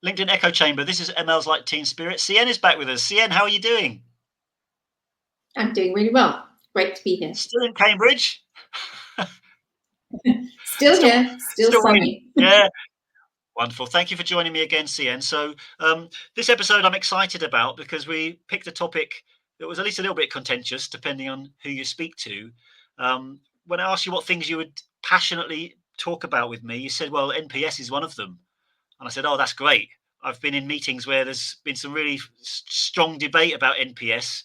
LinkedIn Echo Chamber. This is ML's Like Teen Spirit. Sienne is back with us. Sienne, how are you doing? I'm doing really well. Great to be here. Still in Cambridge? Still here, still sunny. Yeah. Wonderful. Thank you for joining me again, Sienne. So this episode I'm excited about because we picked a topic that was at least a little bit contentious, depending on who you speak to. When I asked you what things you would passionately talk about with me, you said, well, NPS is one of them. And I said, oh, that's great. I've been in meetings where there's been some really strong debate about NPS.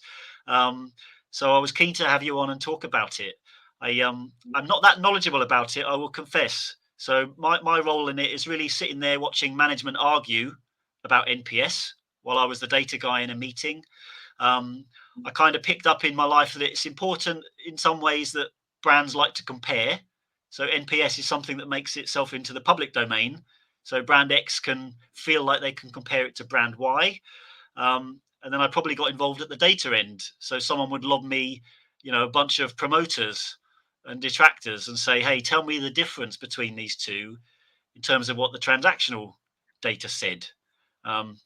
So I was keen to have you on and talk about it. I'm not that knowledgeable about it, I will confess. So my role in it is really sitting there watching management argue about NPS while I was the data guy in a meeting. I kind of picked up in my life that it's important in some ways that brands like to compare. So NPS is something that makes itself into the public domain. So brand X can feel like they can compare it to brand Y. And then I probably got involved at the data end. So someone would lob me, a bunch of promoters and detractors and say, hey, tell me the difference between these two in terms of what the transactional data said. And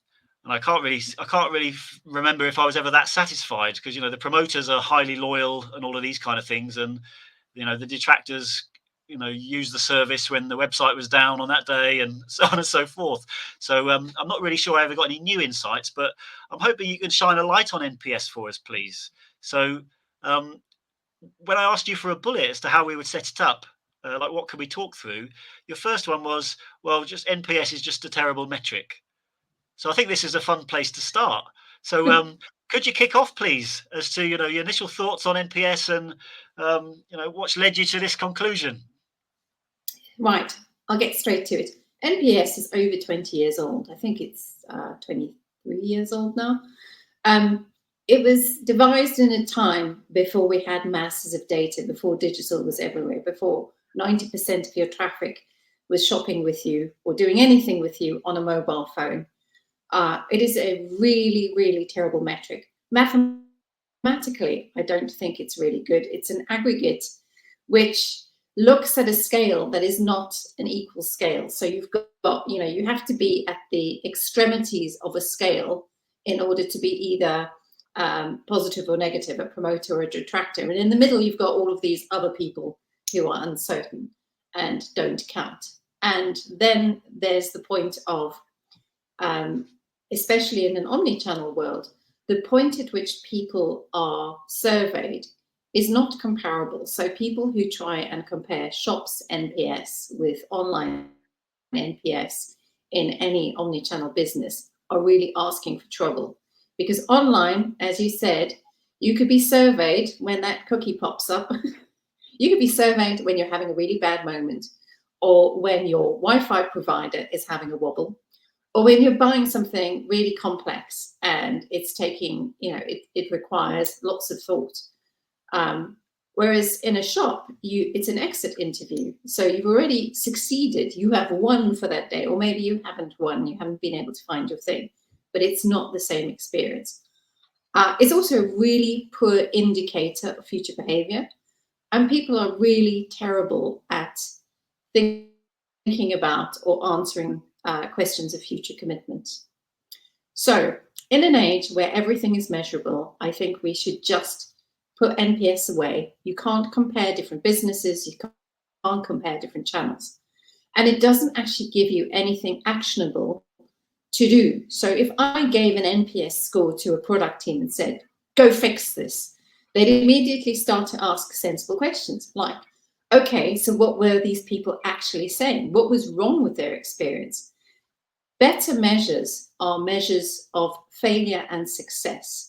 I can't really remember if I was ever that satisfied because, the promoters are highly loyal and all of these kind of things. And, the detractors, use the service when the website was down on that day and so on and so forth. So I'm not really sure I ever got any new insights, but I'm hoping you can shine a light on NPS for us, please. So when I asked you for a bullet as to how we would set it up, like what can we talk through, your first one was, well, just NPS is just a terrible metric. So I think this is a fun place to start. So could you kick off, please, as to your initial thoughts on NPS and what's led you to this conclusion? Right, I'll get straight to it. NPS is over 20 years old. I think it's 23 years old now. It was devised in a time before we had masses of data, before digital was everywhere, before 90% of your traffic was shopping with you or doing anything with you on a mobile phone. It is a really, really terrible metric. Mathematically, I don't think it's really good. It's an aggregate which looks at a scale that is not an equal scale. So you've got, you have to be at the extremities of a scale in order to be either positive or negative, a promoter or a detractor. And in the middle, you've got all of these other people who are uncertain and don't count. And then there's the point of, especially in an omni-channel world, the point at which people are surveyed is not comparable. So people who try and compare shops NPS with online NPS in any omni-channel business are really asking for trouble. Because online, as you said, you could be surveyed when that cookie pops up. You could be surveyed when you're having a really bad moment, or when your Wi-Fi provider is having a wobble, or when you're buying something really complex and it's taking, it requires lots of thought. Whereas in a shop, it's an exit interview. So you've already succeeded. You have won for that day, or maybe you haven't won. You haven't been able to find your thing, but it's not the same experience. It's also a really poor indicator of future behavior. And people are really terrible at thinking about or answering questions of future commitment. So in an age where everything is measurable, I think we should just put NPS away. You can't compare different businesses. You can't compare different channels. And it doesn't actually give you anything actionable to do. So if I gave an NPS score to a product team and said, go fix this, they'd immediately start to ask sensible questions like, okay, so what were these people actually saying? What was wrong with their experience? Better measures are measures of failure and success.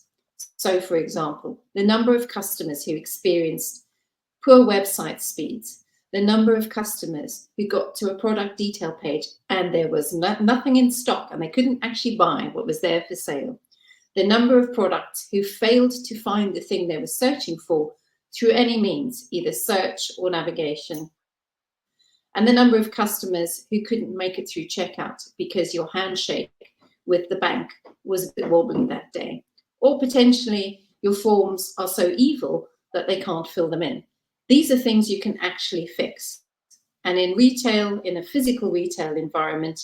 So, for example, the number of customers who experienced poor website speeds, the number of customers who got to a product detail page and there was nothing in stock and they couldn't actually buy what was there for sale, the number of products who failed to find the thing they were searching for through any means, either search or navigation, and the number of customers who couldn't make it through checkout because your handshake with the bank was a bit wobbly that day. Or potentially your forms are so evil that they can't fill them in. These are things you can actually fix. And in retail, in a physical retail environment,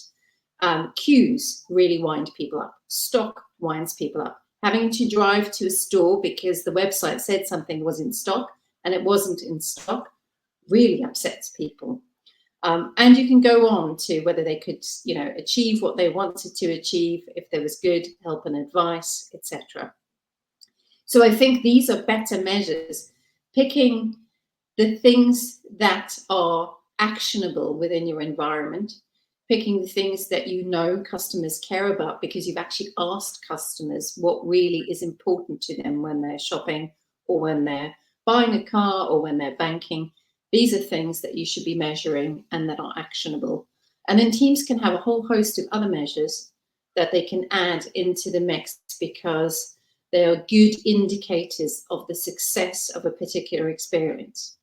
Queues really wind people up. Stock winds people up. Having to drive to a store because the website said something was in stock and it wasn't in stock really upsets people. And you can go on to whether they could, achieve what they wanted to achieve, if there was good help and advice, etc. So I think these are better measures, picking the things that are actionable within your environment, picking the things that customers care about because you've actually asked customers what really is important to them when they're shopping or when they're buying a car or when they're banking. These are things that you should be measuring and that are actionable. And then teams can have a whole host of other measures that they can add into the mix because they are good indicators of the success of a particular experience.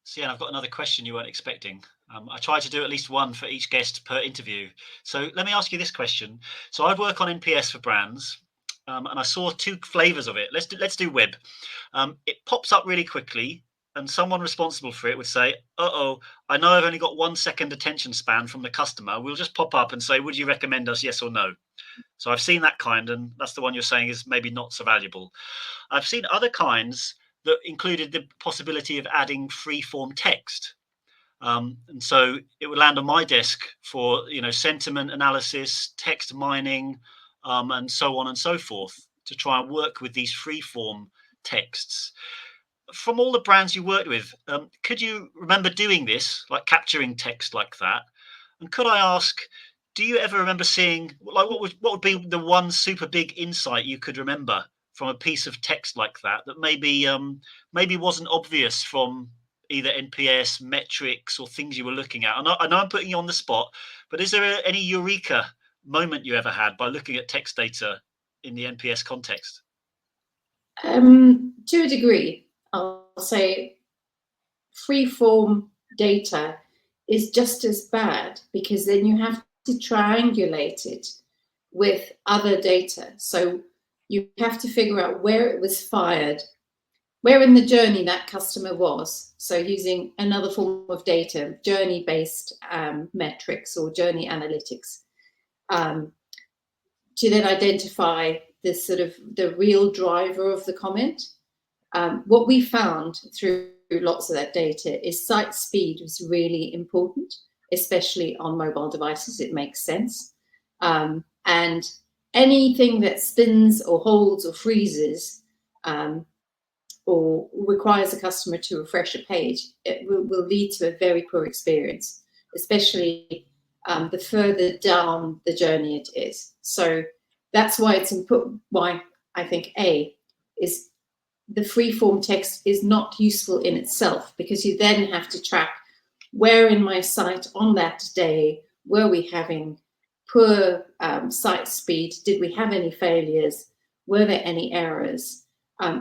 Sienne, I've got another question you weren't expecting. I try to do at least one for each guest per interview. So let me ask you this question. So I work on NPS for brands, and I saw two flavors of it. Let's do web. It pops up really quickly, and someone responsible for it would say, "Uh-oh, I know I've only got 1 second attention span from the customer. We'll just pop up and say, would you recommend us, yes or no?" So I've seen that kind, and that's the one you're saying is maybe not so valuable. I've seen other kinds that included the possibility of adding free form text. And so it would land on my desk for sentiment analysis, text mining, and so on and so forth to try and work with these free form texts. From all the brands you worked with, could you remember doing this, like capturing text like that? And could I ask, do you ever remember seeing, like, what would be the one super big insight you could remember from a piece of text like that that maybe wasn't obvious from either NPS metrics or things you were looking at? I know I'm putting you on the spot, but is there any eureka moment you ever had by looking at text data in the NPS context? To a degree, I'll say free form data is just as bad because then you have to triangulate it with other data. So you have to figure out where it was fired, where in the journey that customer was. So using another form of data, journey-based metrics or journey analytics, to then identify the real driver of the comment. What we found through lots of that data is site speed was really important, especially on mobile devices. It makes sense. And anything that spins or holds or freezes or requires a customer to refresh a page, it will lead to a very poor experience, especially the further down the journey it is. So that's why it's important, why I think is the free-form text is not useful in itself, because you then have to track where in my site on that day were we having poor site speed? Did we have any failures? Were there any errors?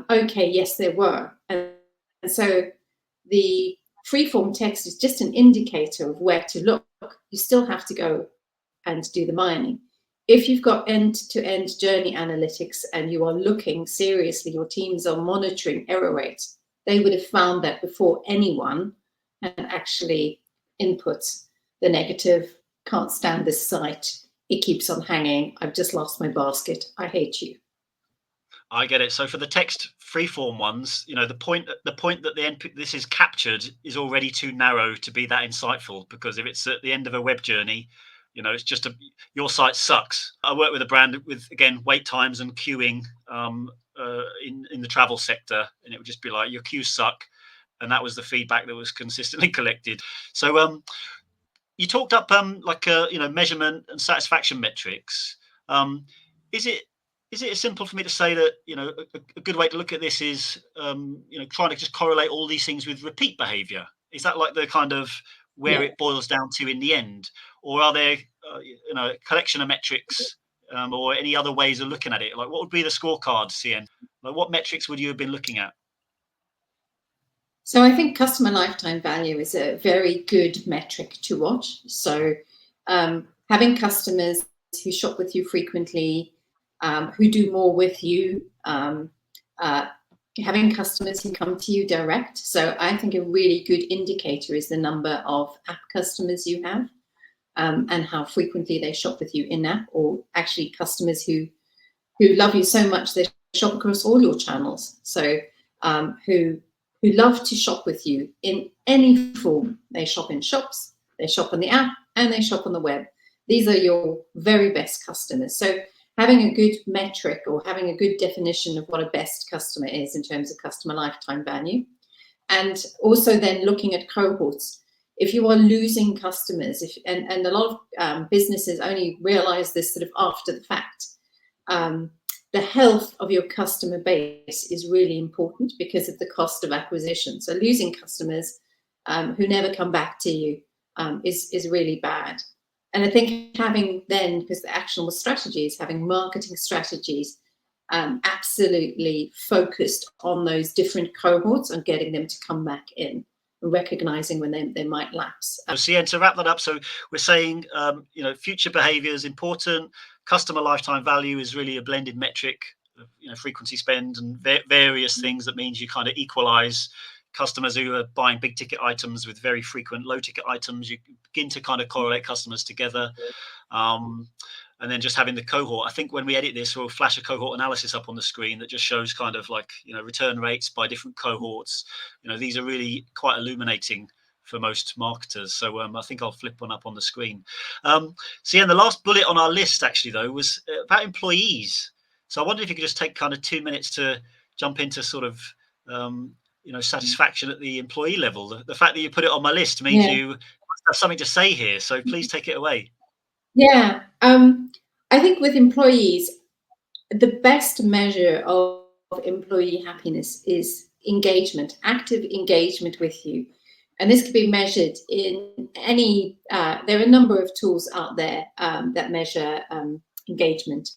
Okay, yes, there were. And so the free-form text is just an indicator of where to look. You still have to go and do the mining. If you've got end-to-end journey analytics and you are looking seriously, your teams are monitoring error rates, they would have found that before anyone had actually input the negative, "Can't stand this site, it keeps on hanging, I've just lost my basket, I hate you." I get it. So for the text freeform ones, the point that this is captured is already too narrow to be that insightful, because if it's at the end of a web journey, it's just your site sucks. I work with a brand with, again, wait times and queuing in the travel sector, and it would just be like, your queues suck, and that was the feedback that was consistently collected. So you talked up measurement and satisfaction metrics. Is it simple for me to say that a good way to look at this is trying to just correlate all these things with repeat behavior? Is that like the kind of where Yeah. it boils down to in the end, or are there a collection of metrics or any other ways of looking at it? Like, what would be the scorecard, CN? Like, what metrics would you have been looking at? So I think customer lifetime value is a very good metric to watch. So having customers who shop with you frequently, who do more with you, having customers who come to you direct. So I think a really good indicator is the number of app customers you have. and how frequently they shop with you in-app, or actually customers who love you so much they shop across all your channels. So who love to shop with you in any form. They shop in shops, they shop on the app, and they shop on the web. These are your very best customers. So having a good metric or having a good definition of what a best customer is in terms of customer lifetime value, and also then looking at cohorts. If you are losing customers, and a lot of businesses only realize this sort of after the fact, the health of your customer base is really important because of the cost of acquisition. So losing customers who never come back to you is really bad. And I think having then, because the actionable strategies, having marketing strategies absolutely focused on those different cohorts and getting them to come back in, recognizing when they might lapse. So Sienne, to wrap that up, so we're saying future behavior is important. Customer lifetime value is really a blended metric of frequency spend and various things. That means you kind of equalize customers who are buying big ticket items with very frequent low ticket items. You begin to kind of correlate customers together. And then just having the cohort. I think when we edit this, we'll flash a cohort analysis up on the screen that just shows kind of like, return rates by different cohorts. These are really quite illuminating for most marketers. So I think I'll flip one up on the screen. Sienne, the last bullet on our list actually though was about employees. So I wonder if you could just take kind of 2 minutes to jump into sort of satisfaction at the employee level. The fact that you put it on my list means you must have something to say here. So please take it away. Yeah, I think with employees, the best measure of employee happiness is engagement, active engagement with you. And this can be measured in any, there are a number of tools out there that measure engagement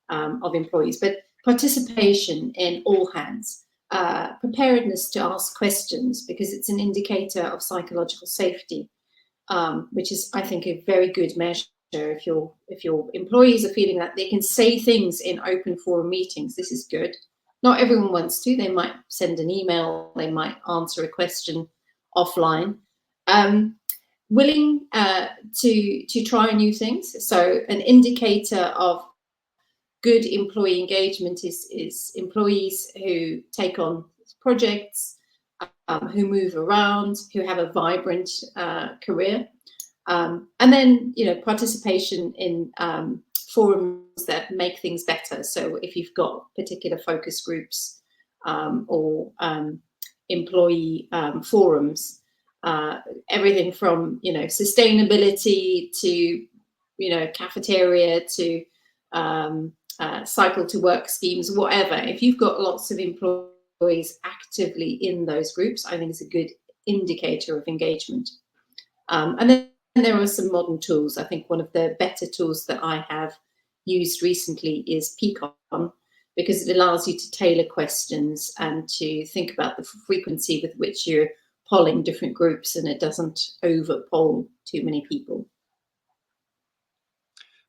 of employees, but participation in all hands, preparedness to ask questions, because it's an indicator of psychological safety. Which is, I think, a very good measure. If your employees are feeling that they can say things in open forum meetings, this is good. Not everyone wants to. They might send an email. They might answer a question offline. Willing to try new things. So an indicator of good employee engagement is employees who take on projects, who move around, who have a vibrant career, and then participation in forums that make things better. So if you've got particular focus groups or employee forums, everything from sustainability to cafeteria to cycle to work schemes, whatever. If you've got lots of employees actively in those groups, I think it's a good indicator of engagement. And then there are some modern tools. I think one of the better tools that I have used recently is Peakon, because it allows you to tailor questions and to think about the frequency with which you're polling different groups, and it doesn't over poll too many people.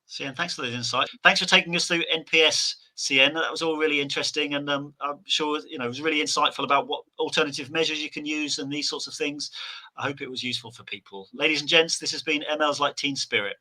Sienne, thanks for those insights. Thanks for taking us through NPS, Sienne. That was all really interesting, and I'm sure it was really insightful about what alternative measures you can use and these sorts of things. I hope it was useful for people. Ladies and gents, this has been ML's Like Teen Spirit.